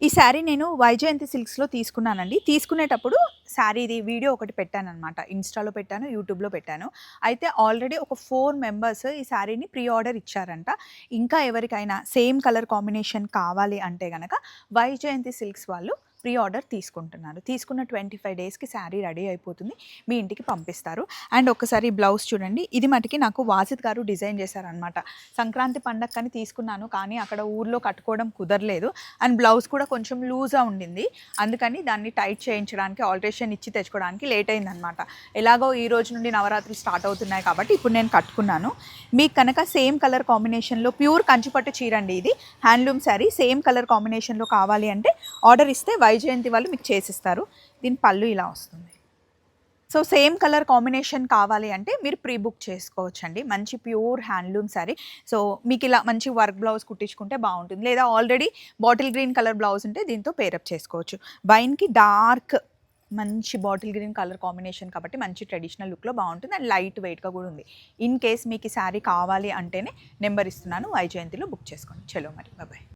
ఈ శారీ నేను వైజయంతి సిల్క్స్‌లో తీసుకున్నానండి. తీసుకునేటప్పుడు శారీది వీడియో ఒకటి పెట్టాననమాట. ఇన్‌స్టాలో పెట్టాను, యూట్యూబ్‌లో పెట్టాను. అయితే ఆల్రెడీ ఒక 4 మెంబర్స్ ఈ శారీని ప్రీ ఆర్డర్ ఇచ్చారంట. ఇంకా ఎవరికైనా సేమ్ కలర్ కాంబినేషన్ కావాలి అంటే గనక వైజయంతి సిల్క్స్ వాళ్ళు ప్రీ ఆర్డర్ తీసుకుంటున్నారు. తీసుకున్న 25 డేస్‌కి శారీ రెడీ అయిపోతుంది. మీ ఇంటికి పంపిస్తారు. అండ్ ఒక్కసారి బ్లౌజ్ చూడండి. ఇది మటికి నాకు వాసిత్ గారు డిజైన్ చేశారనమాట. సంక్రాంతి పండగకని తీసుకున్నాను. కానీ అక్కడ ఊర్లో కట్టుకోవడం కుదరలేదు. అండ్ బ్లౌజ్ కూడా కొంచెం లూజ్‌గా ఉండింది. అందుకని దాన్ని టైట్ చేయించడానికి ఆల్టరేషన్ ఇచ్చి తెచ్చుకోవడానికి లేట్ అయిందనమాట. ఎలాగో ఈ రోజు నుండి నవరాత్రులు స్టార్ట్ అవుతున్నాయి కాబట్టి ఇప్పుడు నేను కట్టుకున్నాను. మీకు కనుక సేమ్ కలర్ కాంబినేషన్‌లో ప్యూర్ కంచిపట్టు చీర అండి ఇది. హ్యాండ్లూమ్ శారీ సేమ్ కలర్ కాంబినేషన్‌లో కావాలి అంటే ఆర్డర్ ఇస్తే వైజయంతి వాళ్ళు మీకు చేసిస్తారు. దీని పళ్ళు ఇలా వస్తుంది. సో సేమ్ కలర్ కాంబినేషన్ కావాలి అంటే మీరు ప్రీ బుక్ చేసుకోవచ్చండి. మంచి ప్యూర్ హ్యాండ్లూమ్ శారీ. సో మీకు ఇలా మంచి వర్క్ బ్లౌజ్ కుట్టించుకుంటే బాగుంటుంది. లేదా already bottle green colour blouse ఉంటే దీంతో పేరప్ చేసుకోవచ్చు. వైన్కి డార్క్ మంచి బాటిల్ గ్రీన్ కలర్ కాంబినేషన్ కాబట్టి మంచి ట్రెడిషనల్ లుక్లో బాగుంటుంది. అండ్ లైట్ వెయిట్గా కూడా ఉంది. ఇన్ కేస్ మీకు ఈ శారీ కావాలి అంటేనే నెంబర్ ఇస్తున్నాను, వైజయంతిలో బుక్ చేసుకోండి. చలో మరి బాయ్.